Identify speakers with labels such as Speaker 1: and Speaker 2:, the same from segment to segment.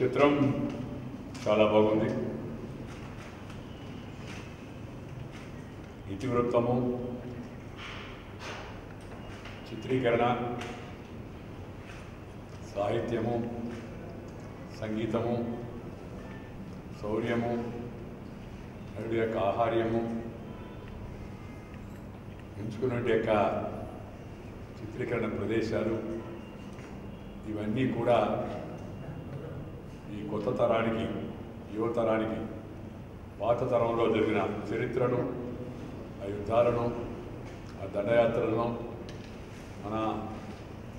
Speaker 1: చిత్రం చాలా బాగుంది. ఇతివృత్తము, చిత్రీకరణ, సాహిత్యము, సంగీతము, శౌర్యము, నటుడి యొక్క ఆహార్యము, ఎంచుకున్న యొక్క చిత్రీకరణ ప్రదేశాలు ఇవన్నీ కూడా ఈ కొత్త తరానికి, యువతరానికి పాత తరంలో జరిగిన చరిత్రను, ఆ యుద్ధాలను, ఆ దండయాత్రలను, మన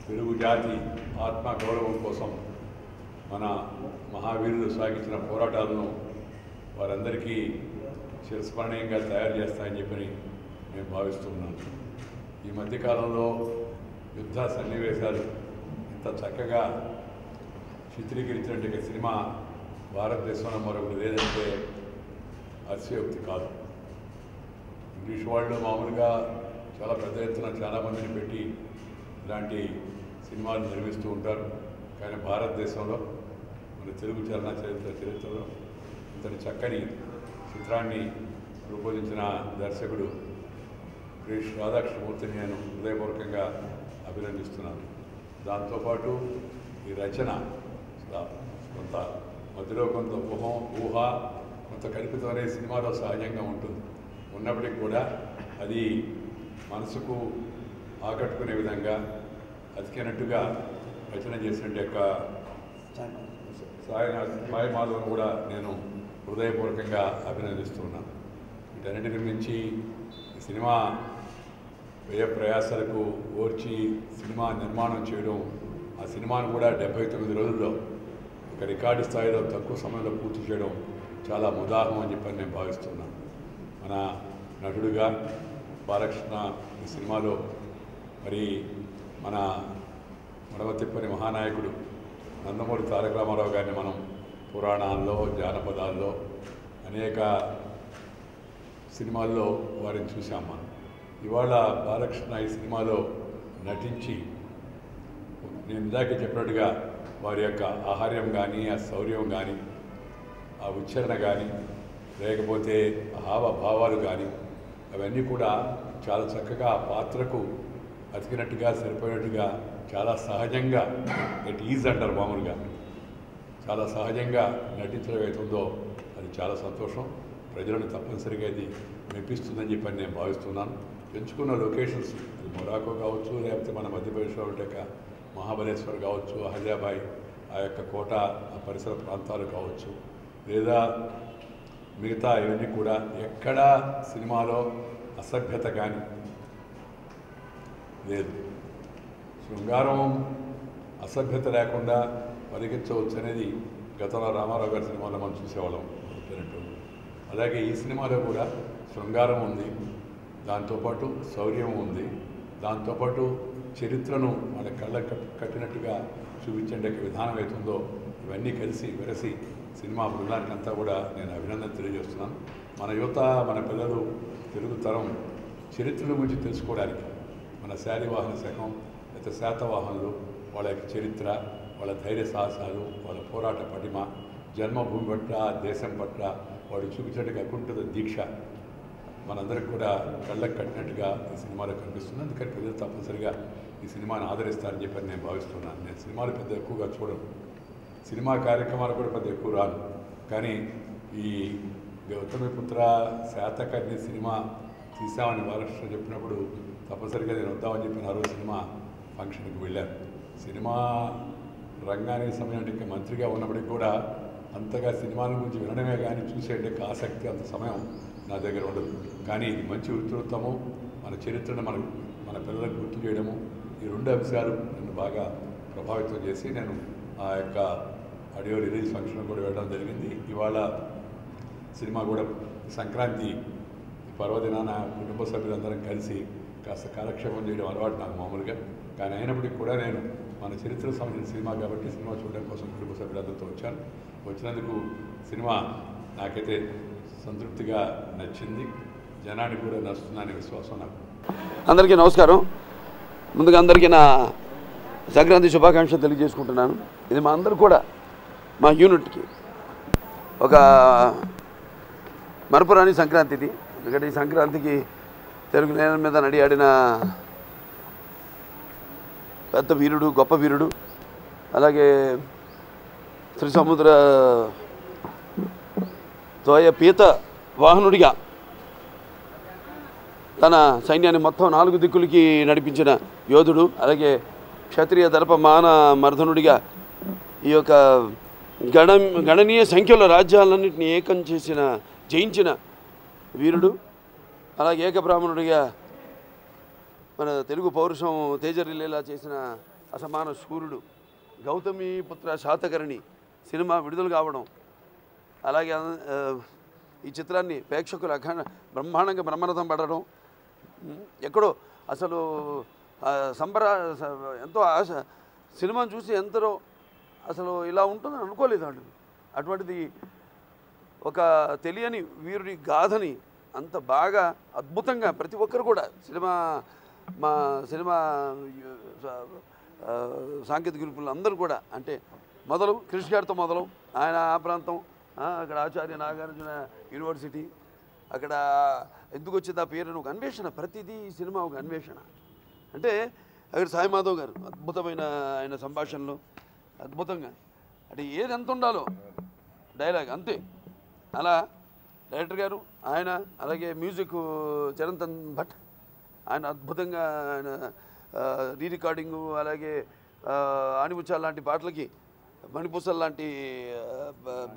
Speaker 1: తెలుగు జాతి ఆత్మ గౌరవం కోసం మన మహావీరులు సాగించిన పోరాటాలను వారందరికీ చిరస్మరణీయంగా తయారు చేస్తాయని చెప్పని నేను భావిస్తున్నాను. ఈ మధ్యకాలంలో యుద్ధ సన్నివేశాలు ఇంత చక్కగా చిత్రీకరించినట్టు సినిమా భారతదేశంలో మరొకటి లేదంటే అతిశయోక్తి కాదు. ఇంగ్లీష్ వాళ్ళు మామూలుగా చాలా పెద్ద ఎత్తున చాలామందిని పెట్టి ఇలాంటి సినిమాలు నిర్మిస్తూ ఉంటారు. కానీ భారతదేశంలో మన తెలుగు చరిత్రలో ఇంతటి చక్కని చిత్రాన్ని రూపొందించిన దర్శకుడు శ్రీ రాధాకృష్ణమూర్తిని నేను హృదయపూర్వకంగా అభినందిస్తున్నాను. దాంతోపాటు ఈ రచన కొంత మధ్యలో కొంత ఊహ కొంత కల్పితం అనే సినిమాలో సహజంగా ఉంటుంది. ఉన్నప్పటికీ కూడా అది మనసుకు ఆకట్టుకునే విధంగా అతికినట్టుగా రచన చేసిన యొక్క సాయి మాధవన్ కూడా నేను హృదయపూర్వకంగా అభినందిస్తున్నాను. వీటన్నిటిని మించి ఈ సినిమా వ్యయ ప్రయాసాలకు ఓర్చి సినిమా నిర్మాణం చేయడం, ఆ సినిమాను కూడా 79 రోజుల్లో ఒక రికార్డు స్థాయిలో తక్కువ సమయంలో పూర్తి చేయడం చాలా ముదాహం అని చెప్పని నేను భావిస్తున్నాను. మన నటుడుగా బాలకృష్ణ ఈ సినిమాలో మరి మన మడమతిప్పని మహానాయకుడు నందమూరి తారక రామారావు గారిని మనం పురాణాల్లో, జానపదాల్లో అనేక సినిమాల్లో వారిని చూసాం. మనం ఇవాళ బాలకృష్ణ ఈ సినిమాలో నటించి నేను ఇందాకే చెప్పినట్టుగా వారి యొక్క ఆహార్యం కానీ, ఆ శౌర్యం కానీ, ఆ ఉచ్చారణ కానీ, లేకపోతే హావభావాలు కానీ అవన్నీ కూడా చాలా చక్కగా ఆ పాత్రకు అతికినట్టుగా, సరిపోయినట్టుగా, చాలా సహజంగా ఇట్ ఈజ్ అంటారు మామూలుగా, చాలా సహజంగా నటించడం అవుతుందో అది చాలా సంతోషం. ప్రజలను తప్పనిసరిగా ఇది మెప్పిస్తుందని చెప్పని నేను భావిస్తున్నాను. ఎంచుకున్న లొకేషన్స్ అది మొరాకో కావచ్చు, లేకపోతే మన మధ్యప్రదేశ్లో ఉంటే మహాబలేశ్వర్ కావచ్చు, హైదరాబాద్ ఆ యొక్క కోట, ఆ పరిసర ప్రాంతాలు కావచ్చు, లేదా మిగతా ఇవన్నీ కూడా ఎక్కడా సినిమాలో అసభ్యత కానీ లేదు. శృంగారం అసభ్యత లేకుండా పరిగెత్తవచ్చు అనేది గతంలో రామారావు గారి సినిమాలో మనం చూసేవాళ్ళం. అలాగే ఈ సినిమాలో కూడా శృంగారం ఉంది, దాంతోపాటు శౌర్యం ఉంది, దాంతోపాటు చరిత్రను మన కళ్ళ కట్టినట్టుగా చూపించే విధానం అవుతుందో ఇవన్నీ కలిసి వెరసి సినిమా బృందానికి అంతా కూడా నేను అభినందన తెలియజేస్తున్నాను. మన యువత, మన పిల్లలు తెలుగు తరం చరిత్రల గురించి తెలుసుకోవడానికి మన శాలివాహన శకం లేదా శాతవాహనులు వాళ్ళ యొక్క చరిత్ర, వాళ్ళ ధైర్య సాహసాలు, వాళ్ళ పోరాట పటిమ, జన్మభూమి పట్ల, దేశం పట్ల వాడు చూపించినట్టుగా అకుంఠిత దీక్ష మనందరికి కూడా కళ్ళకు కట్టినట్టుగా ఈ సినిమాలో కనిపిస్తుంది. అందుకని ప్రజలు తప్పనిసరిగా ఈ సినిమాని ఆదరిస్తారని చెప్పని నేను భావిస్తున్నాను. నేను సినిమాలు పెద్ద ఎక్కువగా చూడను, సినిమా కార్యక్రమాలు కూడా పెద్ద ఎక్కువ రాను. కానీ ఈ గౌతమిపుత్ర శాతకర్ణి సినిమా తీసామని బాలకృష్ణ చెప్పినప్పుడు తప్పనిసరిగా నేను వద్దామని చెప్పిన ఆ రోజు సినిమా ఫంక్షన్కి వెళ్ళాను. సినిమా రంగానికి సంబంధించిన మంత్రిగా ఉన్నప్పటికీ కూడా అంతగా సినిమాల గురించి వినడమే కానీ చూసే ఆసక్తి అంత సమయం నా దగ్గర ఉండదు. కానీ ఇది మంచి వృత్తివృత్తము, మన చరిత్రను మన పిల్లలకు గుర్తు చేయడము, ఈ రెండు అంశాలు నన్ను బాగా ప్రభావితం చేసి నేను ఆ యొక్క ఆడియో రిలీజ్ ఫంక్షన్ కూడా వెళ్ళడం జరిగింది. ఇవాళ సినిమా కూడా సంక్రాంతి పర్వదినాన కుటుంబ సభ్యులందరం కలిసి కాస్త కాలక్షేపం చేయడం అలవాటు నాకు మామూలుగా. కానీ అయినప్పటికీ కూడా నేను మన చరిత్రకు సంబంధించిన సినిమా కాబట్టి సినిమా చూడడం కోసం కుటుంబ సభ్యులందరితో వచ్చాను. వచ్చినందుకు సినిమా నాకైతే సంతృప్తిగా నచ్చింది, జనానికి కూడా నచ్చుతుందనే విశ్వాసం నాకు.
Speaker 2: అందరికీ నమస్కారం. ముందుగా అందరికీ నా సంక్రాంతి శుభాకాంక్షలు తెలియజేసుకుంటున్నాను. ఇది మా అందరూ కూడా మా యూనిట్కి ఒక మరపురాని సంక్రాంతి ఇది. ఎందుకంటే ఈ సంక్రాంతికి తెలుగు నేల మీద నడియాడిన పెద్ద వీరుడు, గొప్ప వీరుడు, అలాగే త్రిసముద్ర ద్వయ పీత వాహనుడిగా తన సైన్యాన్ని మొత్తం 4 దిక్కులకి నడిపించిన యోధుడు, అలాగే క్షత్రియ దర్ప మాన మర్దనుడిగా ఈ యొక్క గణనీయ సంఖ్యలో రాజ్యాలన్నింటినీ ఏకం చేసిన, జయించిన వీరుడు, అలాగే ఏకబ్రాహ్మణుడిగా మన తెలుగు పౌరుషం తేజరిల్లేలా చేసిన అసమాన శూరుడు, గౌతమి పుత్ర శాతకర్ణి సినిమా విడుదల కావడం, అలాగే ఈ చిత్రాన్ని ప్రేక్షకులు బ్రహ్మాండంగా బ్రహ్మరథం పడడం, ఎక్కడో అసలు ఎంతో ఆశ, సినిమాను చూసి ఎంతరో అసలు ఇలా ఉంటుందని అనుకోలేదు వాళ్ళు. అటువంటిది ఒక తెలియని వీరుడి గాథని అంత బాగా అద్భుతంగా ప్రతి ఒక్కరు కూడా మా సినిమా సాంకేతిక నిపుణులు అందరూ కూడా, అంటే మొదలు క్రిష్ గారితో మొదలు, ఆయన ఆ ప్రాంతం, అక్కడ ఆచార్య నాగార్జున యూనివర్సిటీ, అక్కడ ఎందుకు వచ్చింది ఆ పేరు, ఒక అన్వేషణ, ప్రతిదీ ఈ సినిమా ఒక అన్వేషణ. అంటే అక్కడ సాయి మాధవ్ గారు అద్భుతమైన ఆయన సంభాషణలు అద్భుతంగా, అంటే ఏది ఎంత ఉండాలో డైలాగ్ అంతే, అలా డైరెక్టర్ గారు ఆయన, అలాగే మ్యూజిక్ చరణ్ భట్ ఆయన అద్భుతంగా ఆయన రీ రికార్డింగు, అలాగే ఆణిముత్యాల లాంటి పాటలకి మణిపూసల్ లాంటి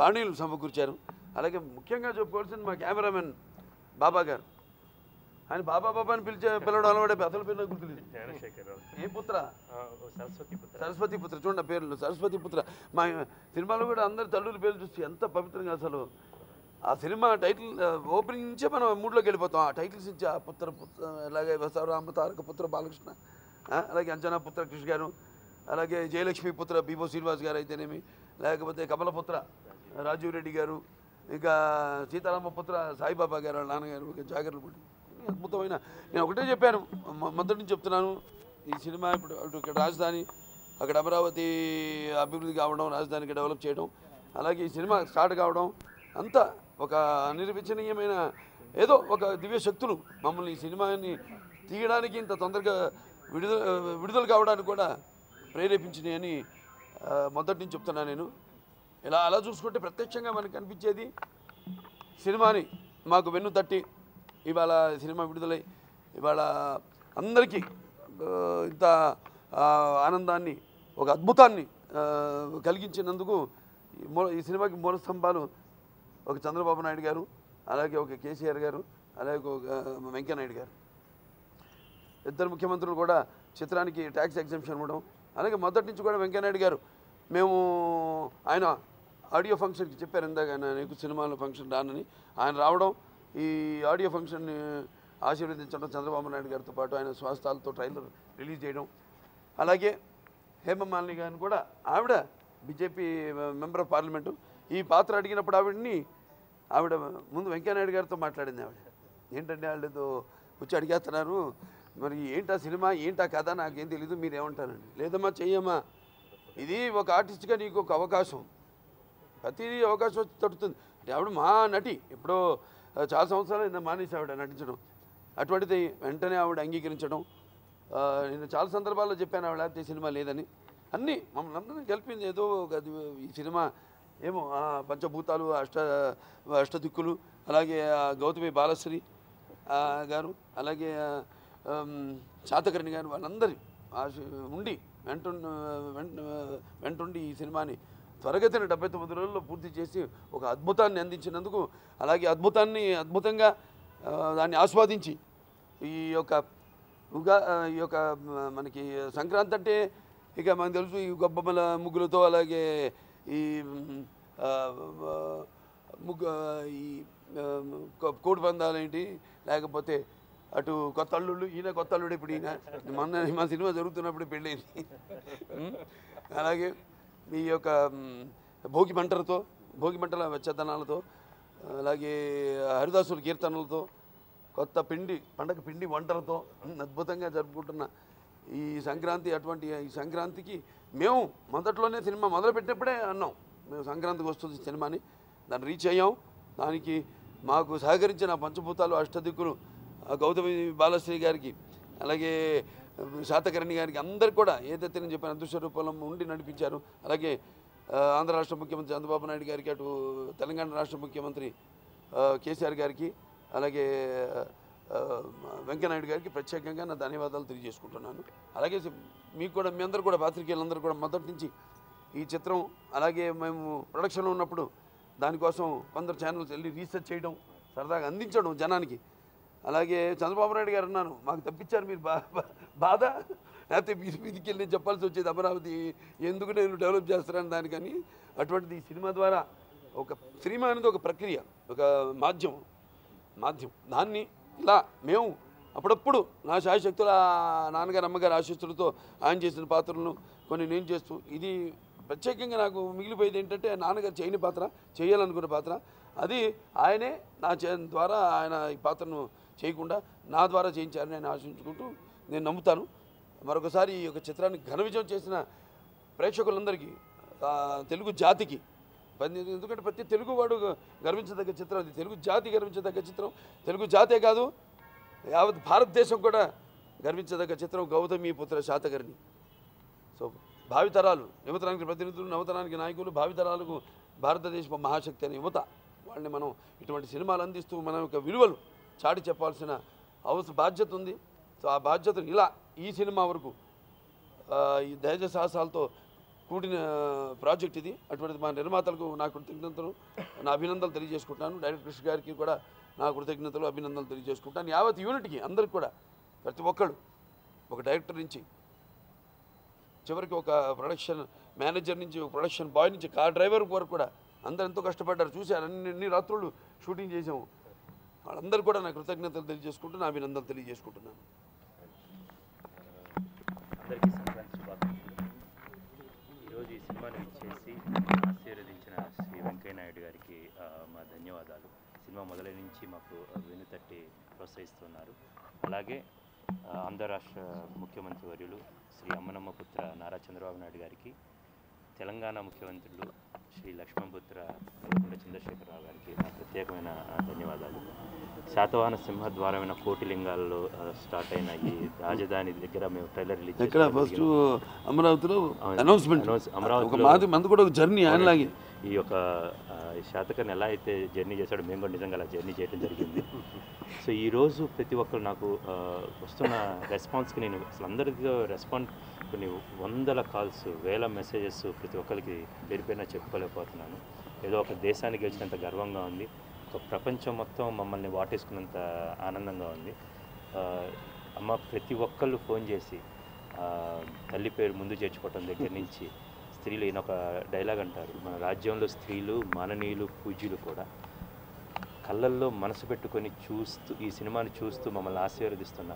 Speaker 2: బాణీలు సమకూర్చారు. అలాగే ముఖ్యంగా చెప్పుకోవాల్సింది మా కెమెరామెన్ బాబా గారు. ఆయన బాబా అని పిలవడం అలవాడే, అసలు పేరు గుర్తులేదు. ఏ పుత్ర? సరస్వతి పుత్ర. చూడండి పేర్లు, సరస్వతి పుత్ర. మా సినిమాలో కూడా అందరి తల్లుల పేర్లు చూసి ఎంత పవిత్రంగా, అసలు ఆ సినిమా టైటిల్ ఓపెనింగ్ నుంచే మనం మూడ్లోకి వెళ్ళిపోతాం. ఆ టైటిల్స్ నుంచి ఆ పుత్ర అలాగే బసవరామ తారక పుత్ర బాలకృష్ణ, అలాగే అంజనా పుత్ర కృష్ణ గారు, అలాగే జయలక్ష్మి పుత్ర బిబో శ్రీనివాస్ గారు అయితేనేమి, లేకపోతే కమలపుత్ర రాజీవ్ రెడ్డి గారు, ఇంకా సీతారామ పుత్ర సాయిబాబా గారు వాళ్ళ నాన్నగారు, ఇంకా జాగర్లపూడి. అద్భుతమైన, నేను ఒకటే చెప్పాను, మొదటి నుంచి చెప్తున్నాను, ఈ సినిమా ఇప్పుడు ఇక్కడ రాజధాని, అక్కడ అమరావతి అభివృద్ధి కావడం, రాజధానికి డెవలప్ చేయడం, అలాగే ఈ సినిమా స్టార్ట్ కావడం అంతా ఒక అనిర్వచనీయమైన ఏదో ఒక దివ్య శక్తులు మమ్మల్ని ఈ సినిమాని తీయడానికి, ఇంత తొందరగా విడుదల కావడానికి కూడా ప్రేరేపించినాయి అని మొదటి నుంచి చెప్తున్నాను నేను. అలా చూసుకుంటే ప్రత్యక్షంగా మనకు కనిపించేది సినిమాని మాకు వెన్ను తట్టి ఇవాళ సినిమా విడుదలై ఇవాళ అందరికీ ఇంత ఆనందాన్ని, ఒక అద్భుతాన్ని కలిగించినందుకు ఈ సినిమాకి మూల స్తంభాలు ఒక చంద్రబాబు నాయుడు గారు, అలాగే ఒక కేసీఆర్ గారు, అలాగే ఒక వెంకయ్యనాయుడు గారు. ఇద్దరు ముఖ్యమంత్రులు కూడా చిత్రానికి ట్యాక్స్ ఎగ్జంప్షన్ ఇవ్వడం, అలాగే మొదటి నుంచి కూడా వెంకయ్యనాయుడు గారు, మేము ఆయన ఆడియో ఫంక్షన్కి చెప్పారు ఇందాక, నీకు సినిమాలో ఫంక్షన్ రానని, ఆయన రావడం, ఈ ఆడియో ఫంక్షన్ని ఆశీర్వదించడం చంద్రబాబు నాయుడు గారితో పాటు ఆయన స్వస్థాలతో ట్రైలర్ రిలీజ్ చేయడం, అలాగే హేమమాలిని గారిని కూడా, ఆవిడ బీజేపీ మెంబర్ ఆఫ్ పార్లమెంటు, ఈ పాత్ర అడిగినప్పుడు ఆవిడ ముందు వెంకయ్యనాయుడు గారితో మాట్లాడింది. ఆవిడ ఏంటంటే వాళ్ళతో వచ్చి అడిగేస్తున్నారు, మరి ఏంటా సినిమా, ఏంటా కథ, నాకేం తెలీదు, మీరేమంటారండి. లేదమ్మా చెయ్యమ్మా, ఇది ఒక ఆర్టిస్ట్గా నీకు ఒక అవకాశం, ప్రతిదీ అవకాశం వచ్చి తడుతుంది అంటే. ఆవిడ మా నటి, ఎప్పుడో చాలా సంవత్సరాలు మానేసి ఆవిడ నటించడం, అటువంటిది వెంటనే ఆవిడ అంగీకరించడం. నేను చాలా సందర్భాల్లో చెప్పాను ఆవిడ ఈ సినిమా లేదని, అన్నీ మమ్మల్ని అందరినీ కలిపింది ఏదో ఈ సినిమా ఏమో పంచభూతాలు, అష్టదిక్కులు, అలాగే గౌతమి బాలశ్రీ గారు, అలాగే శాతకర్ణి గారు, వాళ్ళందరి ఉండి వెంటుండి ఈ సినిమాని త్వరగతిన 79 రోజుల్లో పూర్తి చేసి ఒక అద్భుతాన్ని అందించినందుకు, అలాగే అద్భుతంగా దాన్ని ఆస్వాదించి ఈ యొక్క మనకి సంక్రాంతి అంటే ఇక మనకు తెలుసు, ఈ గొబ్బమ్మల ముగ్గులతో, అలాగే ఈ కోడి పందాలు ఏంటి, లేకపోతే అటు కొత్త అల్లుళ్ళు, ఈయన కొత్త అల్లుడు, ఇప్పుడు ఈయన మా సినిమా జరుగుతున్నప్పుడు పెళ్ళైంది. అలాగే ఈ యొక్క భోగి మంటల వెచ్చదనాలతో, అలాగే హరిదాసుల కీర్తనలతో, కొత్త పండగ పిండి వంటలతో అద్భుతంగా జరుపుకుంటున్న ఈ సంక్రాంతి, అటువంటి ఈ సంక్రాంతికి మేము మొదట్లోనే సినిమా మొదలుపెట్టినప్పుడే అన్నాం, మేము సంక్రాంతికి వస్తుంది సినిమాని దాన్ని రీచ్ అయ్యాం. దానికి మాకు సహకరించిన పంచభూతాలు అష్టదిక్కులు గౌతమి బాలశ్రీ గారికి అలాగే శాతకర్ణి గారికి అందరికి కూడా ఏదైతే నేను చెప్పిన అదృశ్య రూపంలో ఉండి నడిపించారు. అలాగే ఆంధ్ర రాష్ట్ర ముఖ్యమంత్రి చంద్రబాబు నాయుడు గారికి, అటు తెలంగాణ రాష్ట్ర ముఖ్యమంత్రి కేసీఆర్ గారికి, అలాగే వెంకయ్యనాయుడు గారికి ప్రత్యేకంగా నా ధన్యవాదాలు తెలియజేసుకుంటున్నాను. అలాగే మీకు కూడా, మీ అందరూ కూడా, పాత్రికేయులందరూ కూడా మొదటి నుంచి ఈ చిత్రం అలాగే మేము ప్రొడక్షన్లో ఉన్నప్పుడు దానికోసం కొందరు ఛానల్స్ వెళ్ళి రీసెర్చ్ చేయడం, సరదాగా అందించడం జనానికి. అలాగే చంద్రబాబు నాయుడు గారు అన్నాను, మాకు తప్పించారు మీరు బాధ, లేకపోతే మీదికి వెళ్ళి చెప్పాల్సి వచ్చేది అమరావతి ఎందుకు నేను డెవలప్ చేస్తానని దానికని. అటువంటిది ఈ సినిమా ద్వారా సినిమా అనేది ఒక ప్రక్రియ, ఒక మాధ్యమం. దాన్ని ఇలా మేము అప్పుడప్పుడు నా శాయశక్తుల నాన్నగారు అమ్మగారు ఆశీస్సులతో ఆయన చేసిన పాత్రలను కొన్ని నేను చేస్తూ, ఇది ప్రత్యేకంగా నాకు మిగిలిపోయేది ఏంటంటే నాన్నగారు చేయని పాత్ర, చేయాలనుకున్న పాత్ర, అది ఆయనే నా ద్వారా ఆయన ఈ పాత్రను చేయకుండా నా ద్వారా చేయించారని నేను ఆశించుకుంటూ నేను నమ్ముతాను. మరొకసారి ఈ యొక్క చిత్రాన్ని ఘన విజయం చేసిన ప్రేక్షకులందరికీ, తెలుగు జాతికి, ఎందుకంటే ప్రతి తెలుగువాడు గర్వించదగ్గ చిత్రం అది, తెలుగు జాతి గర్వించదగ్గ చిత్రం, తెలుగు జాతే కాదు యావత్ భారతదేశం కూడా గర్వించదగ్గ చిత్రం గౌతమి పుత్ర శాతకర్ణి. సో భావితరాలు, యువతరానికి ప్రతినిధులు, నవతరానికి నాయకులు, భావితరాలకు భారతదేశ మహాశక్తి అనే యువత, వాళ్ళని మనం ఇటువంటి సినిమాలు అందిస్తూ మన యొక్క విలువలు చాటి చెప్పాల్సిన బాధ్యత ఉంది. సో ఆ బాధ్యతను ఇలా ఈ సినిమా వరకు ఈ ధైర్య సాహసాలతో కూడిన ప్రాజెక్ట్ ఇది. అటువంటిది మా నిర్మాతలకు నా కృతజ్ఞతలు, నా అభినందనలు తెలియజేసుకుంటాను. డైరెక్టర్ కృష్ణ గారికి కూడా నా కృతజ్ఞతలు, అభినందనలు తెలియజేసుకుంటాను. యావత్ యూనిట్కి అందరికి కూడా, ప్రతి ఒక్కళ్ళు, ఒక డైరెక్టర్ నుంచి చివరికి ఒక ప్రొడక్షన్ మేనేజర్ నుంచి, ఒక ప్రొడక్షన్ బాయ్ నుంచి, కార్ డ్రైవర్ వరకు కూడా అందరూ ఎంతో కష్టపడ్డారు. చూశారు, అన్ని రాత్రులు షూటింగ్ చేసాము. వాళ్ళందరూ కూడా నా కృతజ్ఞతలు తెలియజేసుకుంటూ నా అభినందనలు తెలియజేసుకుంటున్నాను.
Speaker 3: అందరికీ సంక్రాంతి శుభాకాంక్షలు. ఈరోజు ఈ సినిమాను ఇచ్చేసి ఆశీర్వదించిన శ్రీ వెంకయ్యనాయుడు గారికి మా ధన్యవాదాలు. సినిమా మొదలై నుంచి మాకు వెనుతట్టి ప్రోత్సహిస్తున్నారు. అలాగే ఆంధ్ర రాష్ట్ర ముఖ్యమంత్రి వర్యులు శ్రీ అమ్మనమ్మ పుత్ర నారా చంద్రబాబు నాయుడు గారికి, తెలంగాణ ముఖ్యమంత్రులు శ్రీ లక్ష్మణపుత్ర కల్వకుంట్ల చంద్రశేఖరరావు గారికి నా ప్రత్యేకమైన ధన్యవాదాలు. శాతవాహన సింహద్వారమైన కోటిలింగాల్లో స్టార్ట్ అయిన ఈ రాజధాని దగ్గర మేము ట్రైలర్ రిలీజ్
Speaker 2: ఫస్ట్ అమరావతిలో అమరావతి జర్నీ ఆయనలాగే
Speaker 3: ఈ యొక్క శాతకర్ణి ఎలా అయితే జర్నీ చేశాడో మేము కూడా నిజంగా అలా జర్నీ చేయడం జరిగింది. సో ఈరోజు ప్రతి ఒక్కరు నాకు వస్తున్న రెస్పాన్స్కి నేను అసలు అందరికీ రెస్పాండ్, కొన్ని వందల కాల్స్, వేల మెసేజెస్ ప్రతి ఒక్కరికి పేరుపైన చెప్పుకోలేకపోతున్నాను. ఏదో ఒక దేశానికి గెలిచినంత గర్వంగా ఉంది, ఒక ప్రపంచం మొత్తం మమ్మల్ని వాటేసుకున్నంత ఆనందంగా ఉంది. అమ్మ ప్రతి ఒక్కళ్ళు ఫోన్ చేసి తల్లి పేరు ముందు చేర్చుకోవటం దగ్గర నుంచి, స్త్రీలు ఈయన ఒక డైలాగ్ అంటారు, మన రాజ్యంలో స్త్రీలు మాననీయులు, పూజ్యులు కూడా. కళ్ళల్లో మనసు పెట్టుకొని చూస్తూ ఈ సినిమాని చూస్తూ మమ్మల్ని ఆశీర్వదిస్తున్న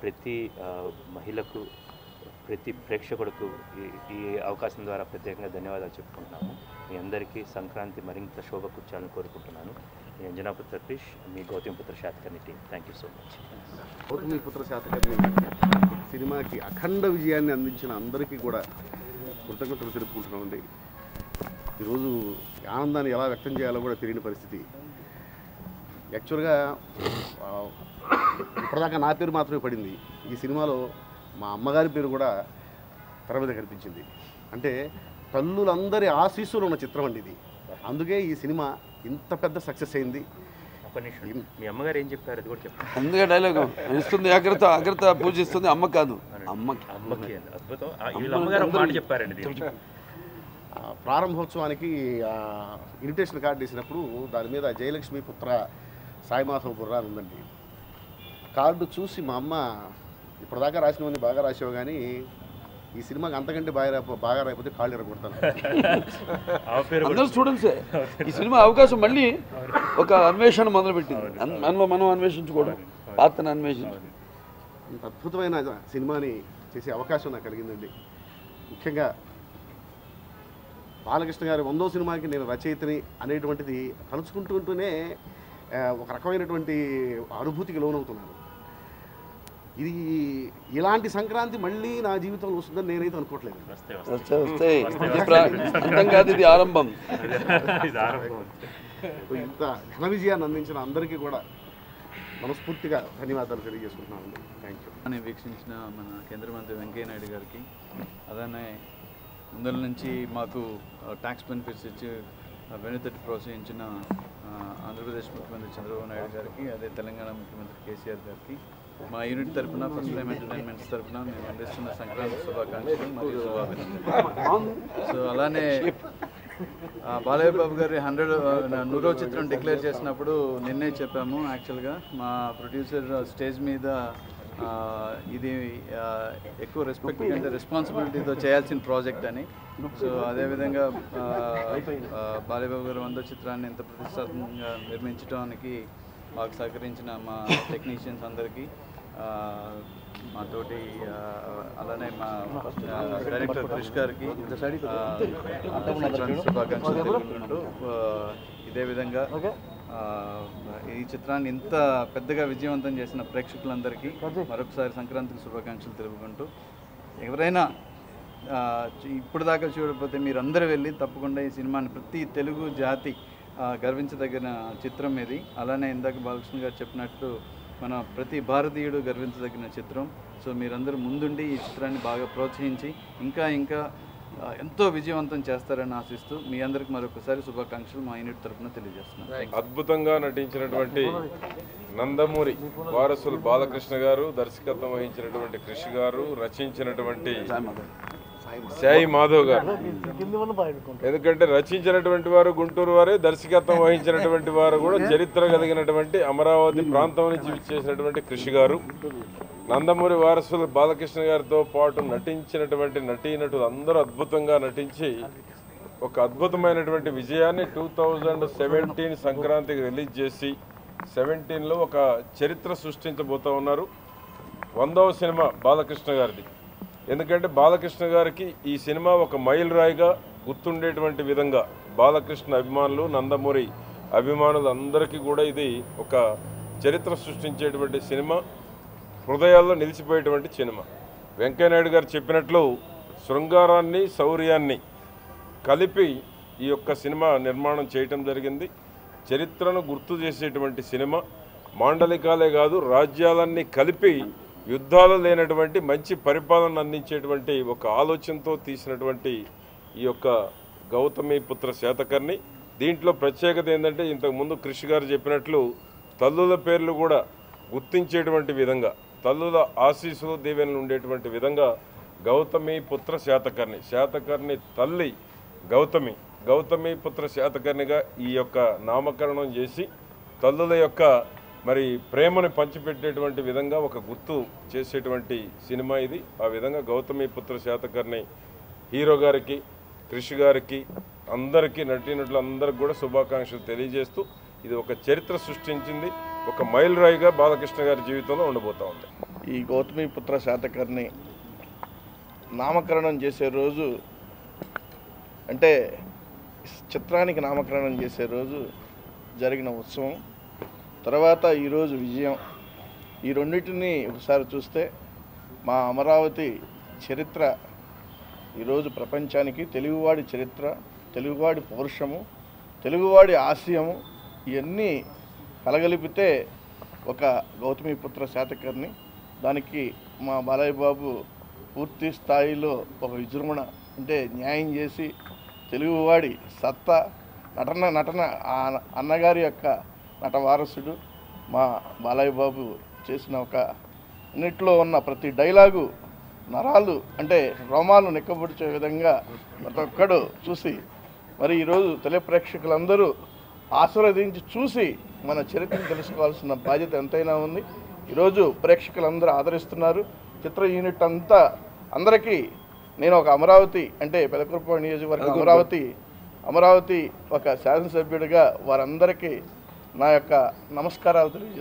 Speaker 3: ప్రతి మహిళకు, ప్రతి ప్రేక్షకుడుకు ఈ అవకాశం ద్వారా ప్రత్యేకంగా ధన్యవాదాలు చెప్పుకుంటున్నాము. మీ అందరికీ సంక్రాంతి మరింత శోభకూర్చాలని కోరుకుంటున్నాను. మీ అంజనాపుత్ర క్రిష్, మీ Gautamiputra Satakarni team. Thank you so much.
Speaker 4: Gautamiputra Satakarni సినిమాకి అఖండ విజయాన్ని అందించిన అందరికీ కూడా కృతజ్ఞతలు తెలుపుకుంటున్నామండి. ఈరోజు ఆనందాన్ని ఎలా వ్యక్తం చేయాలో కూడా తెలియని పరిస్థితి. యాక్చువల్గా ఇప్పటిదాకా నా పేరు మాత్రమే పడింది. ఈ సినిమాలో మా అమ్మగారి పేరు కూడా తెర మీద కనిపించింది. అంటే తల్లులందరి ఆశీస్సులు ఉన్న చిత్రం అండి ఇది. అందుకే ఈ సినిమా ఇంత పెద్ద సక్సెస్ అయింది.
Speaker 3: మీ అమ్మగారు ఏం చెప్పారు అది కూడా చెప్పారు.
Speaker 2: అందుకే డైలాగ్ ఇస్తుంది, అగ్రత పూజిస్తుంది, అమ్మ కాదు అమ్మకి.
Speaker 3: అద్భుతం. అమ్మగారు ఒక మాట చెప్పారండి.
Speaker 4: ప్రారంభోత్సవానికి ఇన్విటేషన్ కార్డు వేసినప్పుడు దాని మీద జయలక్ష్మి పుత్ర సాయిమాధవ బుర్రా అని ఉందండి. కార్డు చూసి మా అమ్మ, ఇప్పటిదాకా రాసినవన్నీ బాగా రాసావు కానీ ఈ సినిమాకి అంతకంటే బాగా రాకపోతే కాళ్ళు ఎరగొడతాను.
Speaker 2: అందరూ స్టూడెంట్సే. ఈ సినిమా అవకాశం మళ్ళీ ఒక అన్వేషణ మొదలుపెట్టింది. మనం అన్వేషించుకోవడం, పాత్రను అన్వేషించడం.
Speaker 4: ఇంత అద్భుతమైన సినిమాని చేసే అవకాశం నాకు కలిగిందండి. ముఖ్యంగా బాలకృష్ణ గారి 100వ సినిమాకి నేను రచయితని అనేటువంటిది తలుచుకుంటుంటూనే ఒక రకమైనటువంటి అనుభూతికి లోనవుతున్నాను. ఇది ఇలాంటి సంక్రాంతి మళ్ళీ నా జీవితంలో వస్తుందని నేనైతే అనుకోవట్లేదు.
Speaker 2: వస్తాయి అంతం కాదు, ఇది ఆరంభం.
Speaker 4: ఇంత ఘన విజయాన్ని అందించిన అందరికీ కూడా మనస్ఫూర్తిగా ధన్యవాదాలు తెలియజేసుకుంటున్నాను. Thank you.
Speaker 5: అని వీక్షించిన మన కేంద్ర మంత్రి వెంకయ్య నాయుడు గారికి, అలానే ముందల నుంచి మాకు ట్యాక్స్ బెనిఫిట్స్ ఇచ్చి వెనుతట్టి ప్రోత్సహించిన ఆంధ్రప్రదేశ్ ముఖ్యమంత్రి చంద్రబాబు నాయుడు గారికి, అదే తెలంగాణ ముఖ్యమంత్రి కేసీఆర్ గారికి, మా యూనిట్ తరఫున ఫస్ట్ టైం ఎంటర్టైన్మెంట్స్ తరఫున మేము అందిస్తున్న సంక్రాంతి శుభాకాంక్షలు మరియు శుభాభినందనలు. సో అలానే బాలయ్య బాబు గారి 100వ చిత్రం డిక్లేర్ చేసినప్పుడు నిన్నే చెప్పాము. యాక్చువల్గా మా ప్రొడ్యూసర్ స్టేజ్ మీద ఇది ఎక్కువ రెస్పెక్ట్ అంటే రెస్పాన్సిబిలిటీతో చేయాల్సిన ప్రాజెక్ట్ అని. సో అదేవిధంగా బాలయ్య బాబు గారు 100వ చిత్రాన్ని ఇంత ప్రతిష్టాత్మకంగా నిర్మించడానికి మాకు సహకరించిన మా టెక్నీషియన్స్ అందరికీ, మా తోటి అలానే మా డైరెక్టర్ క్రిష్ గారికి శుభాకాంక్షలు తెలుపుకుంటూ, ఇదే విధంగా ఈ చిత్రాన్ని ఇంత పెద్దగా విజయవంతం చేసిన ప్రేక్షకులందరికీ మరొకసారి సంక్రాంతికి శుభాకాంక్షలు తెలుపుకుంటూ, ఎవరైనా ఇప్పుడు దాకా చూడకపోతే మీరందరూ వెళ్ళి తప్పకుండా ఈ సినిమాని, ప్రతి తెలుగు జాతి గర్వించదగిన చిత్రం ఇది. అలానే ఇందాక బాలకృష్ణ గారు చెప్పినట్టు మన ప్రతి భారతీయుడు గర్వించదగిన చిత్రం. సో మీరందరూ ముందుండి ఈ చిత్రాన్ని బాగా ప్రోత్సహించి ఇంకా ఇంకా ఎంతో విజయవంతం చేస్తారని ఆశిస్తూ మీ అందరికి మరొకసారి శుభాకాంక్షలు మా యూనిట్ తరఫున తెలియజేస్తున్నాను.
Speaker 6: అద్భుతంగా నటించినటువంటి నందమూరి వారసులు బాలకృష్ణ గారు, దర్శకత్వం వహించినటువంటి కృష్ గారు, రచించినటువంటి సాయి మాధవ్ గారు, ఎందుకంటే రచించినటువంటి వారు గుంటూరు వారే, దర్శకత్వం వహించినటువంటి వారు కూడా చరిత్ర కలిగినటువంటి అమరావతి ప్రాంతం నుంచి చేసినటువంటి కృష్ గారు, నందమూరి వారసులు బాలకృష్ణ గారితో పాటు నటించినటువంటి నటీనటులు అందరూ అద్భుతంగా నటించి ఒక అద్భుతమైనటువంటి విజయాన్ని 2017 సంక్రాంతికి రిలీజ్ చేసి 17లో ఒక చరిత్ర సృష్టించబోతూ ఉన్నారు. 100వ సినిమా బాలకృష్ణ గారిది. ఎందుకంటే బాలకృష్ణ గారికి ఈ సినిమా ఒక మైల్ రాయిగా గుర్తుండేటువంటి విధంగా బాలకృష్ణ అభిమానులు, నందమూరి అభిమానులు అందరికీ కూడా ఇది ఒక చరిత్ర సృష్టించేటువంటి సినిమా, హృదయాల్లో నిలిచిపోయేటువంటి సినిమా. వెంకయ్యనాయుడు గారు చెప్పినట్లు శృంగారాన్ని శౌర్యాన్ని కలిపి ఈ యొక్క సినిమా నిర్మాణం చేయటం జరిగింది. చరిత్రను గుర్తు చేసేటువంటి సినిమా, మాండలికాలే కాదు రాజ్యాలన్నీ కలిపి యుద్ధాలు లేనటువంటి మంచి పరిపాలన అందించేటువంటి ఒక ఆలోచనతో తీసినటువంటి ఈ యొక్క గౌతమిపుత్ర శాతకర్ణి. దీంట్లో ప్రత్యేకత ఏంటంటే ఇంతకుముందు కృషి గారు చెప్పినట్లు తల్లుల పేర్లు కూడా గుర్తించేటువంటి విధంగా, తల్లుల ఆశీస్సులు దీవెనలు ఉండేటువంటి విధంగా గౌతమిపుత్ర శాతకర్ణి, శాతకర్ణి తల్లి గౌతమి, గౌతమిపుత్ర శాతకర్ణిగా ఈ యొక్క నామకరణం చేసి తల్లుల యొక్క మరి ప్రేమను పంచిపెట్టేటువంటి విధంగా ఒక గుర్తు చేసేటువంటి సినిమా ఇది. ఆ విధంగా గౌతమిపుత్ర శాతకర్ణి హీరో గారికి, కృషి గారికి, అందరికీ నటీనటులందరికీ కూడా శుభాకాంక్షలు తెలియజేస్తూ ఇది ఒక చరిత్ర సృష్టించింది, ఒక మైల్ రాయిగా బాలకృష్ణ గారి జీవితంలో ఉండబోతూ ఉంది.
Speaker 7: ఈ గౌతమిపుత్ర శాతకర్ణి నామకరణం చేసే రోజు, అంటే చిత్రానికి నామకరణం చేసే రోజు జరిగిన ఉత్సవం, తర్వాత ఈరోజు విజయం, ఈ రెండింటిని ఒకసారి చూస్తే మా అమరావతి చరిత్ర ఈరోజు ప్రపంచానికి, తెలుగువాడి చరిత్ర, తెలుగువాడి పౌరుషము, తెలుగువాడి ఆశయము ఇవన్నీ కలగలిపితే ఒక గౌతమిపుత్ర శాతకర్ణి. దానికి మా బాలయ్య బాబు పూర్తి స్థాయిలో ఒక విజృంభణ అంటే న్యాయం చేసి తెలుగువాడి సత్తా, నటన అన్నగారి యొక్క నట వారసుడు మా బాలయ్య బాబు చేసిన ఒక అన్నిట్లో ఉన్న ప్రతి డైలాగు నరాలు అంటే రోమాలు నిక్కబొడిచే విధంగా ప్రతి ఒక్కడు చూసి మరి ఈరోజు తెలుగు ప్రేక్షకులందరూ ఆశీర్వదించి చూసి మన చరిత్రను తెలుసుకోవాల్సిన బాధ్యత ఎంతైనా ఉంది. ఈరోజు ప్రేక్షకులందరూ ఆదరిస్తున్నారు. చిత్ర యూనిట్ అంతా అందరికీ నేను ఒక అమరావతి అంటే పెదకురపాడు నియోజకవర్గం అమరావతి ఒక శాసనసభ్యుడిగా వారందరికీ నా యొక్క నమస్కారాలు తెలియజేస్తున్నాను.